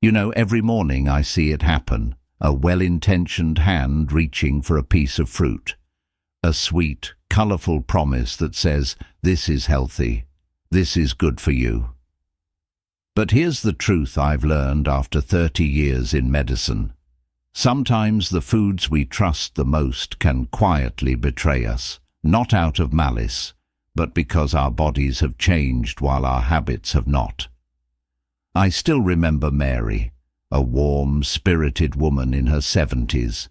You know, every morning I see it happen, a well-intentioned hand reaching for a piece of fruit. A sweet, colorful promise that says, this is healthy, this is good for you. But here's the truth I've learned after 30 years in medicine. Sometimes the foods we trust the most can quietly betray us, not out of malice, but because our bodies have changed while our habits have not. I still remember Mary, a warm, spirited woman in her 70s.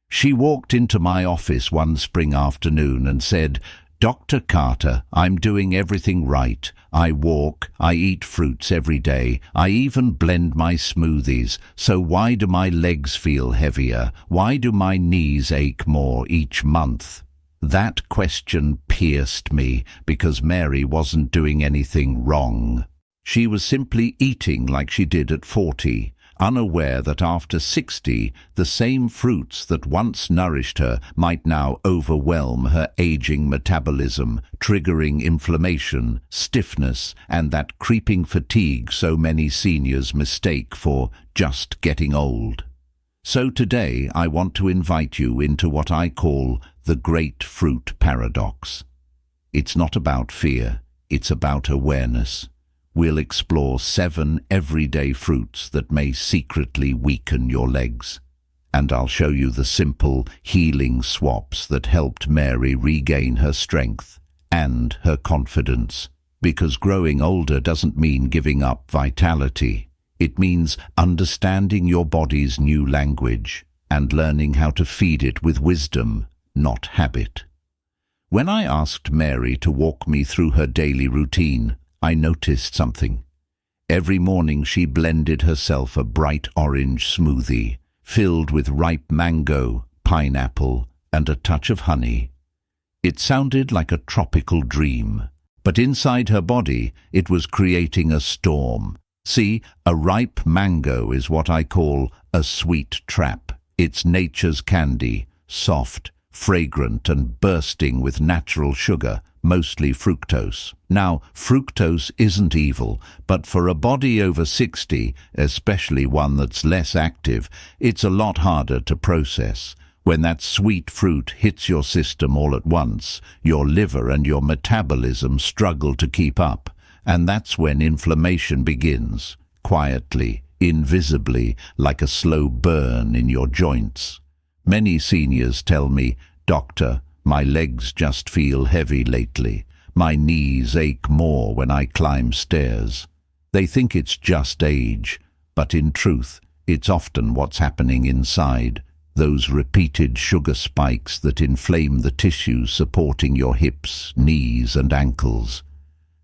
She walked into my office one spring afternoon and said, "Dr. Carter, I'm doing everything right. I walk, I eat fruits every day, I even blend my smoothies. So why do my legs feel heavier? Why do my knees ache more each month?" That question pierced me because Mary wasn't doing anything wrong. She was simply eating like she did at 40, unaware that after 60, the same fruits that once nourished her might now overwhelm her aging metabolism, triggering inflammation, stiffness, and that creeping fatigue so many seniors mistake for just getting old. So today I want to invite you into what I call the great fruit paradox. It's not about fear, it's about awareness. We'll explore 7 everyday fruits that may secretly weaken your legs. And I'll show you the simple, healing swaps that helped Mary regain her strength and her confidence. Because growing older doesn't mean giving up vitality. It means understanding your body's new language and learning how to feed it with wisdom, not habit. When I asked Mary to walk me through her daily routine, I noticed something. Every morning she blended herself a bright orange smoothie, filled with ripe mango, pineapple, and a touch of honey. It sounded like a tropical dream, but inside her body it was creating a storm. See, a ripe mango is what I call a sweet trap. It's nature's candy, soft, fragrant, and bursting with natural sugar, mostly fructose. Now, fructose isn't evil, but for a body over 60, especially one that's less active, it's a lot harder to process. When that sweet fruit hits your system all at once, your liver and your metabolism struggle to keep up, and that's when inflammation begins, quietly, invisibly, like a slow burn in your joints. Many seniors tell me, "Doctor, my legs just feel heavy lately. My knees ache more when I climb stairs." They think it's just age, but in truth, it's often what's happening inside. Those repeated sugar spikes that inflame the tissues supporting your hips, knees, and ankles.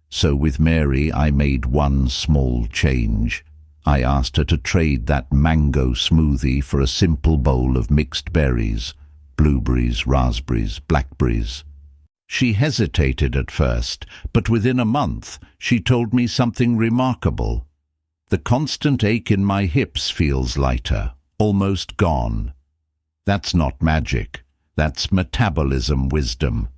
So with Mary, I made one small change. I asked her to trade that mango smoothie for a simple bowl of mixed berries, blueberries, raspberries, blackberries. She hesitated at first, but within a month she told me something remarkable. "The constant ache in my hips feels lighter, almost gone." That's not magic. That's metabolism wisdom.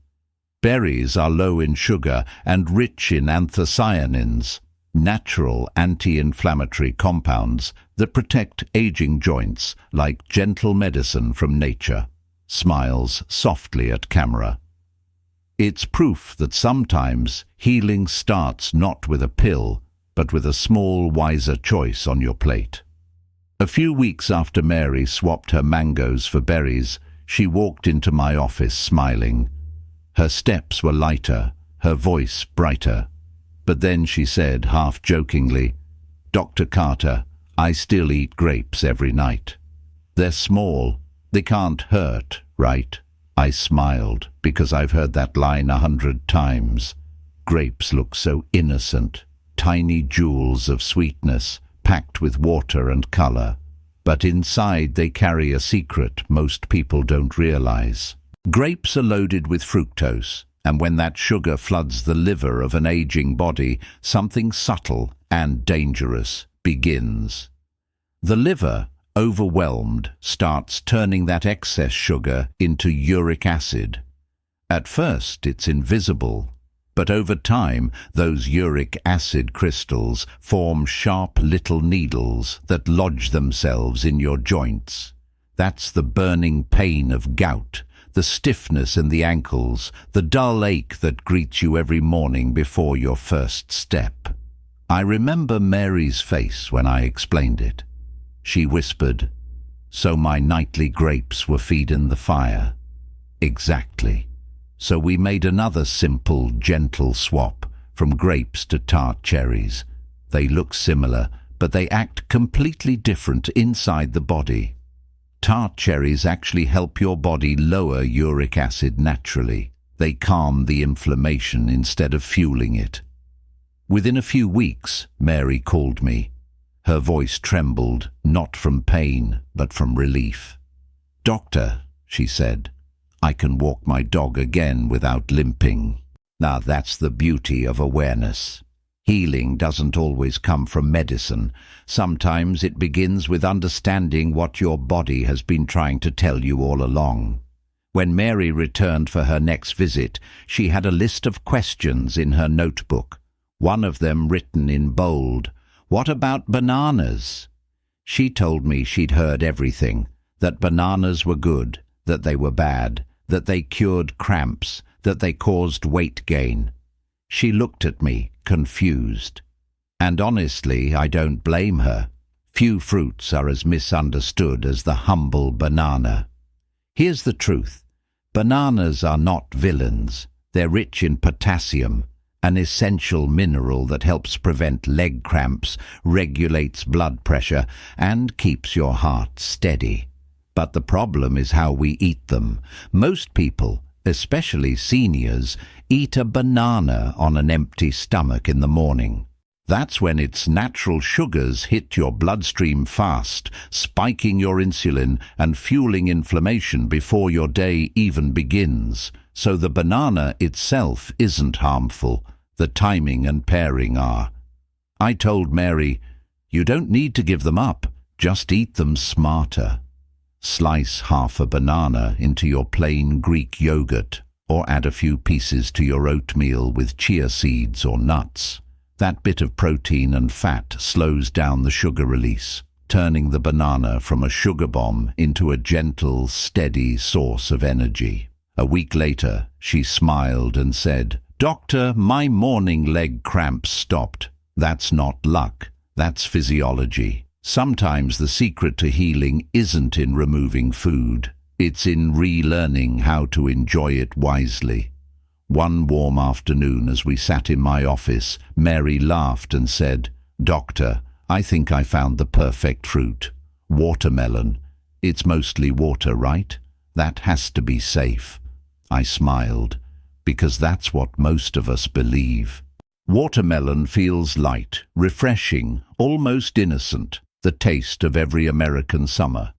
Berries are low in sugar and rich in anthocyanins, natural anti-inflammatory compounds that protect aging joints like gentle medicine from nature. Smiles softly at camera. It's proof that sometimes healing starts not with a pill, but with a small, wiser choice on your plate. A few weeks after Mary swapped her mangoes for berries, she walked into my office smiling. Her steps were lighter, her voice brighter. But then she said, half jokingly, "Dr. Carter, I still eat grapes every night. They're small. They can't hurt, right?" I smiled, because I've heard that line 100 times. Grapes look so innocent, tiny jewels of sweetness, packed with water and color. But inside they carry a secret most people don't realize. Grapes are loaded with fructose, and when that sugar floods the liver of an aging body, something subtle and dangerous begins. The liver, overwhelmed, starts turning that excess sugar into uric acid. At first it's invisible, But over time, those uric acid crystals form sharp little needles that lodge themselves in your joints. That's the burning pain of gout, the stiffness in the ankles, the dull ache that greets you every morning before your first step. I remember Mary's face when I explained it. She whispered, "So my nightly grapes were feeding the fire." Exactly. So we made another simple, gentle swap from grapes to tart cherries. They look similar, but they act completely different inside the body. Tart cherries actually help your body lower uric acid naturally. They calm the inflammation instead of fueling it. Within a few weeks, Mary called me. Her voice trembled, not from pain, but from relief. "Doctor," she said, "I can walk my dog again without limping." Now that's the beauty of awareness. Healing doesn't always come from medicine. Sometimes it begins with understanding what your body has been trying to tell you all along. When Mary returned for her next visit, she had a list of questions in her notebook. One of them written in bold, "What about bananas?" She told me she'd heard everything, that bananas were good, that they were bad, that they cured cramps, that they caused weight gain. She looked at me, confused. And honestly, I don't blame her. Few fruits are as misunderstood as the humble banana. Here's the truth. Bananas are not villains. They're rich in potassium, an essential mineral that helps prevent leg cramps, regulates blood pressure, and keeps your heart steady. But the problem is how we eat them. Most people, especially seniors, eat a banana on an empty stomach in the morning. That's when its natural sugars hit your bloodstream fast, spiking your insulin and fueling inflammation before your day even begins. So the banana itself isn't harmful. The timing and pairing are. I told Mary, "You don't need to give them up, just eat them smarter." Slice half a banana into your plain Greek yogurt, or add a few pieces to your oatmeal with chia seeds or nuts. That bit of protein and fat slows down the sugar release, turning the banana from a sugar bomb into a gentle, steady source of energy. A week later, she smiled and said, "Doctor, my morning leg cramps stopped." That's not luck, that's physiology. Sometimes the secret to healing isn't in removing food. It's in relearning how to enjoy it wisely. One warm afternoon as we sat in my office, Mary laughed and said, "Doctor, I think I found the perfect fruit. Watermelon. It's mostly water, right? That has to be safe." I smiled, because that's what most of us believe. Watermelon feels light, refreshing, almost innocent, the taste of every American summer.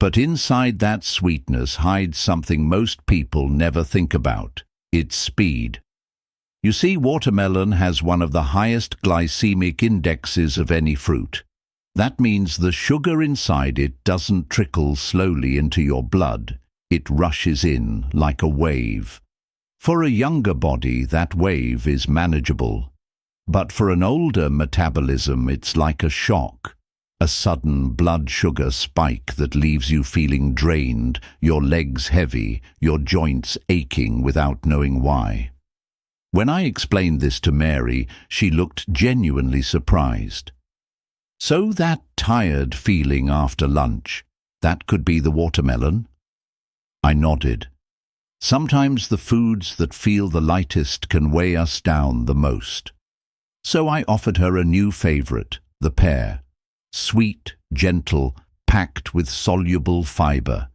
But inside that sweetness hides something most people never think about. It's speed. You see, watermelon has one of the highest glycemic indexes of any fruit. That means the sugar inside it doesn't trickle slowly into your blood. It rushes in like a wave. For a younger body, that wave is manageable. But for an older metabolism, it's like a shock. A sudden blood sugar spike that leaves you feeling drained, your legs heavy, your joints aching without knowing why. When I explained this to Mary, she looked genuinely surprised. "So that tired feeling after lunch, that could be the watermelon?" I nodded. Sometimes the foods that feel the lightest can weigh us down the most. So I offered her a new favorite, the pear. Sweet, gentle, packed with soluble fiber.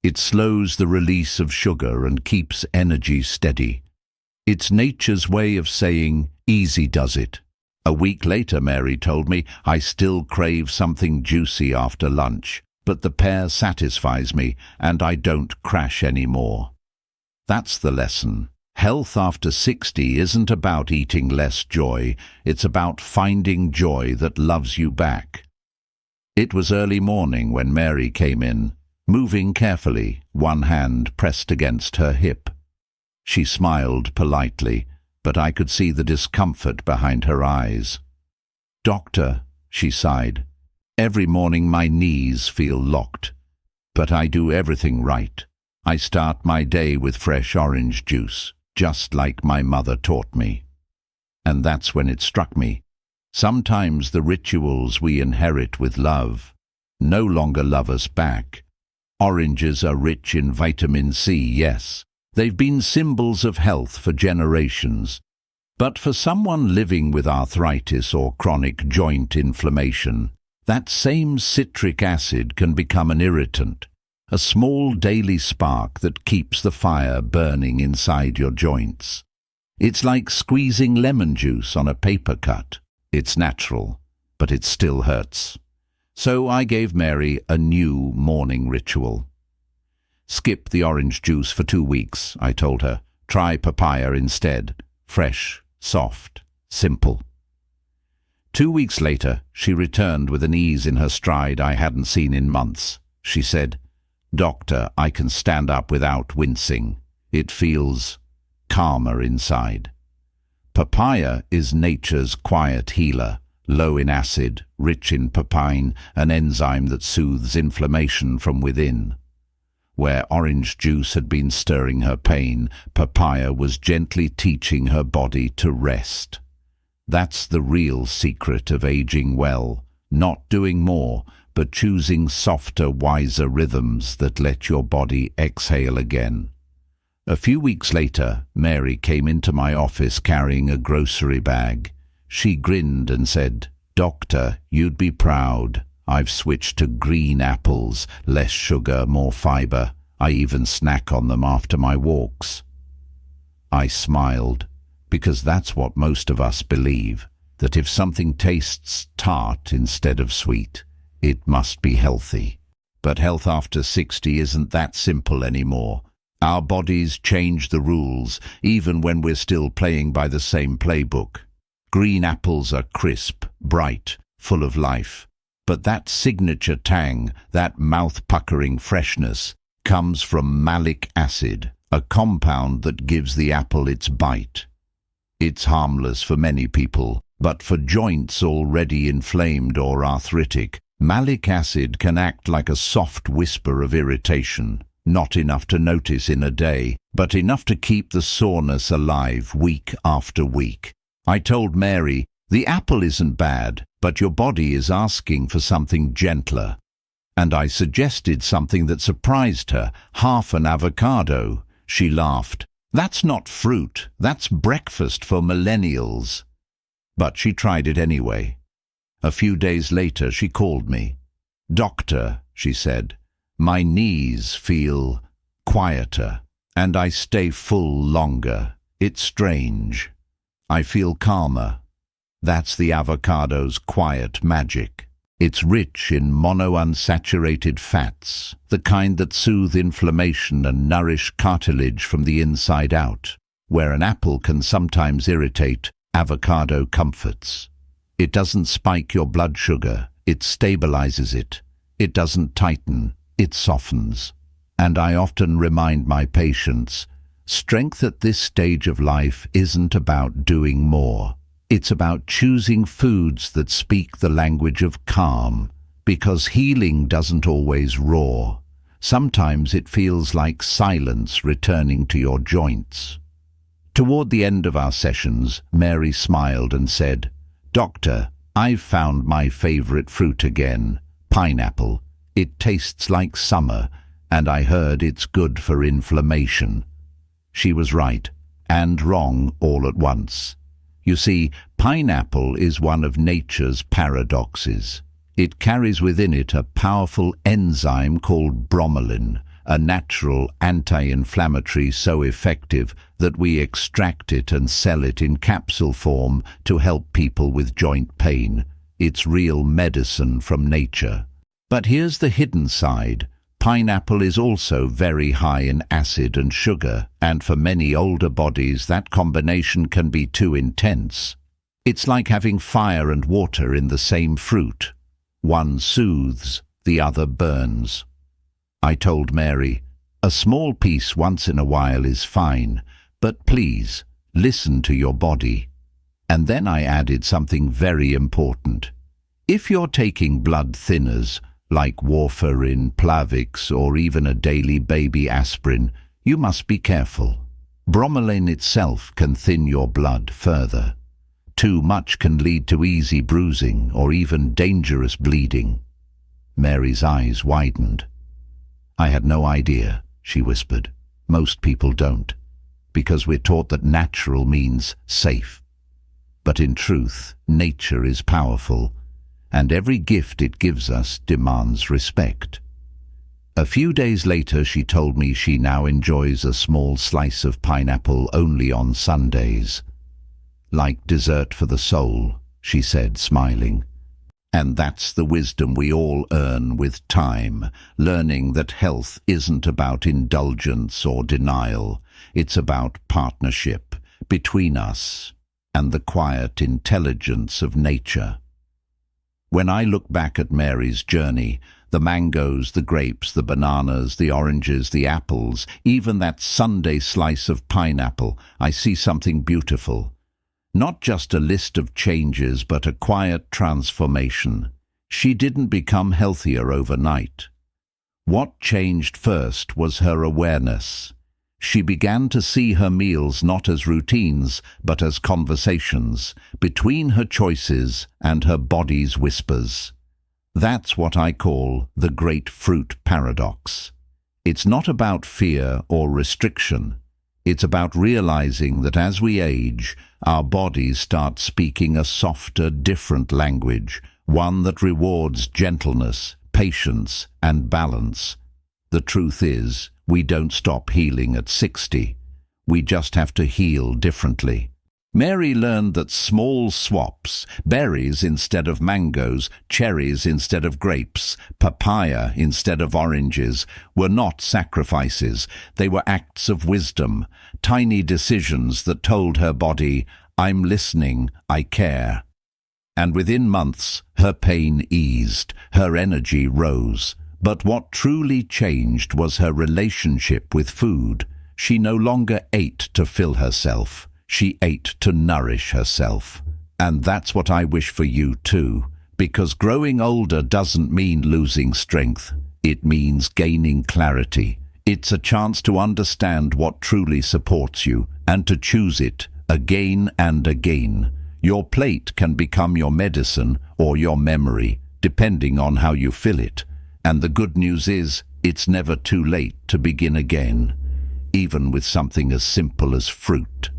It slows the release of sugar and keeps energy steady. It's nature's way of saying, easy does it. A week later, Mary told me, I still crave something juicy after lunch, but the pear satisfies me and I don't crash anymore. That's the lesson. Health after 60 isn't about eating less joy, it's about finding joy that loves you back. It was early morning when Mary came in, moving carefully, one hand pressed against her hip. She smiled politely. but I could see the discomfort behind her eyes. "Doctor," she sighed, "every morning my knees feel locked, but I do everything right. I start my day with fresh orange juice, just like my mother taught me." And that's when it struck me. Sometimes the rituals we inherit with love no longer love us back. Oranges are rich in vitamin C, yes. They've been symbols of health for generations. But for someone living with arthritis or chronic joint inflammation, that same citric acid can become an irritant, a small daily spark that keeps the fire burning inside your joints. It's like squeezing lemon juice on a paper cut. It's natural, but it still hurts. So I gave Mary a new morning ritual. "Skip the orange juice for 2 weeks," I told her. "Try papaya instead. Fresh, soft, simple." 2 weeks later, she returned with an ease in her stride I hadn't seen in months. She said, "Doctor, I can stand up without wincing. It feels calmer inside." Papaya is nature's quiet healer, low in acid, rich in papain, an enzyme that soothes inflammation from within. Where orange juice had been stirring her pain, papaya was gently teaching her body to rest. That's the real secret of aging well, not doing more, but choosing softer, wiser rhythms that let your body exhale again. A few weeks later, Mary came into my office carrying a grocery bag. She grinned and said, "Doctor, you'd be proud. I've switched to green apples, less sugar, more fiber. I even snack on them after my walks." I smiled, because that's what most of us believe, that if something tastes tart instead of sweet, it must be healthy. But health after 60 isn't that simple anymore. Our bodies change the rules, even when we're still playing by the same playbook. Green apples are crisp, bright, full of life. But that signature tang, that mouth-puckering freshness, comes from malic acid, a compound that gives the apple its bite. It's harmless for many people, but for joints already inflamed or arthritic, malic acid can act like a soft whisper of irritation. Not enough to notice in a day, but enough to keep the soreness alive week after week. I told Mary, "The apple isn't bad, but your body is asking for something gentler." And I suggested something that surprised her, half an avocado. She laughed. "That's not fruit, that's breakfast for millennials." But she tried it anyway. A few days later she called me. "Doctor," she said, "my knees feel quieter, and I stay full longer. It's strange. I feel calmer." That's the avocado's quiet magic. It's rich in monounsaturated fats, the kind that soothe inflammation and nourish cartilage from the inside out. Where an apple can sometimes irritate, avocado comforts. It doesn't spike your blood sugar, it stabilizes it. It doesn't tighten, it softens. And I often remind my patients, strength at this stage of life isn't about doing more. It's about choosing foods that speak the language of calm, because healing doesn't always roar. Sometimes it feels like silence returning to your joints. Toward the end of our sessions, Mary smiled and said, "Doctor, I've found my favorite fruit again, pineapple. It tastes like summer, and I heard it's good for inflammation." She was right, and wrong all at once. You see, pineapple is one of nature's paradoxes. It carries within it a powerful enzyme called bromelain, a natural anti-inflammatory so effective that we extract it and sell it in capsule form to help people with joint pain. It's real medicine from nature. But here's the hidden side. Pineapple is also very high in acid and sugar, and for many older bodies that combination can be too intense. It's like having fire and water in the same fruit. One soothes, the other burns. I told Mary, "A small piece once in a while is fine, but please, Listen to your body. And then I added something very important. If you're taking blood thinners, like warfarin, Plavix, or even a daily baby aspirin, you must be careful. Bromelain itself can thin your blood further. Too much can lead to easy bruising or even dangerous bleeding. Mary's eyes widened. I had no idea, she whispered. Most people don't, because we're taught that natural means safe. But in truth, nature is powerful, and every gift it gives us demands respect. A few days later, she told me she now enjoys a small slice of pineapple only on Sundays. Like dessert for the soul, she said, smiling. And that's the wisdom we all earn with time, learning that health isn't about indulgence or denial. It's about partnership between us and the quiet intelligence of nature. When I look back at Mary's journey, the mangoes, the grapes, the bananas, the oranges, the apples, even that Sunday slice of pineapple, I see something beautiful. Not just a list of changes, but a quiet transformation. She didn't become healthier overnight. What changed first was her awareness. She began to see her meals not as routines, but as conversations, between her choices and her body's whispers. That's what I call the great fruit paradox. It's not about fear or restriction. It's about realizing that as we age, our bodies start speaking a softer, different language, one that rewards gentleness, patience, and balance. The truth is, we don't stop healing at 60. We just have to heal differently. Mary learned that small swaps, berries instead of mangoes, cherries instead of grapes, papaya instead of oranges, were not sacrifices. They were acts of wisdom, tiny decisions that told her body, I'm listening, I care. And within months, her pain eased, her energy rose. But what truly changed was her relationship with food. She no longer ate to fill herself. She ate to nourish herself. And that's what I wish for you too, because growing older doesn't mean losing strength. It means gaining clarity. It's a chance to understand what truly supports you and to choose it again and again. Your plate can become your medicine or your memory, depending on how you fill it. And the good news is, it's never too late to begin again, even with something as simple as fruit.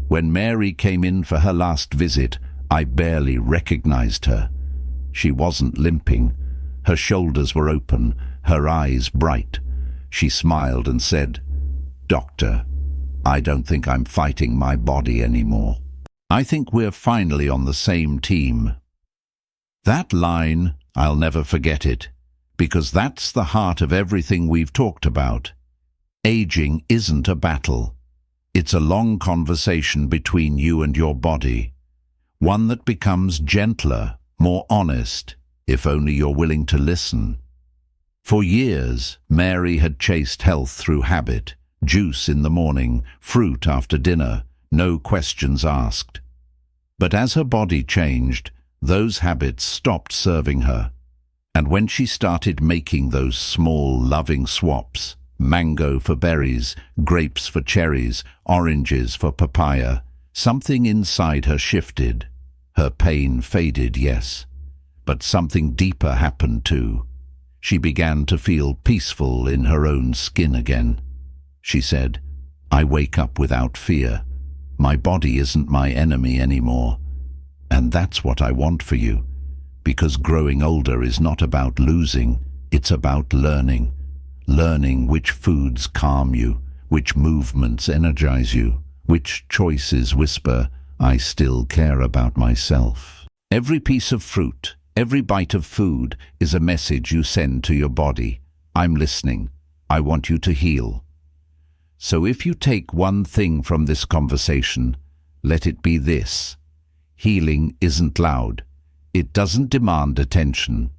When Mary came in for her last visit, I barely recognized her. She wasn't limping. Her shoulders were open, her eyes bright. She smiled and said, "Doctor, I don't think I'm fighting my body anymore. I think we're finally on the same team." That line, I'll never forget it, because that's the heart of everything we've talked about. Aging isn't a battle. It's a long conversation between you and your body, one that becomes gentler, more honest, if only you're willing to listen. For years, Mary had chased health through habit, juice in the morning, fruit after dinner, no questions asked. But as her body changed, those habits stopped serving her. And when she started making those small, loving swaps, mango for berries, grapes for cherries, oranges for papaya, something inside her shifted. Her pain faded, yes, but something deeper happened too. She began to feel peaceful in her own skin again. She said, "I wake up without fear. My body isn't my enemy anymore." And that's what I want for you, because growing older is not about losing, it's about learning. Learning which foods calm you, which movements energize you, which choices whisper, "I still care about myself." Every piece of fruit, every bite of food is a message you send to your body. I'm listening. I want you to heal. So if you take one thing from this conversation, let it be this. Healing isn't loud. It doesn't demand attention.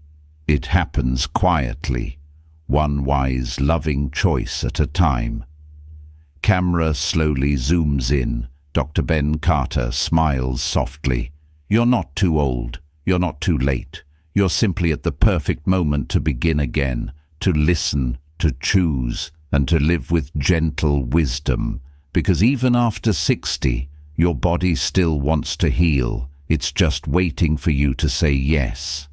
It happens quietly, one wise, loving choice at a time. Camera slowly zooms in. Dr. Ben Carter smiles softly. You're not too old. You're not too late. You're simply at the perfect moment to begin again, to listen, to choose, and to live with gentle wisdom. Because even after 60, your body still wants to heal. It's just waiting for you to say yes.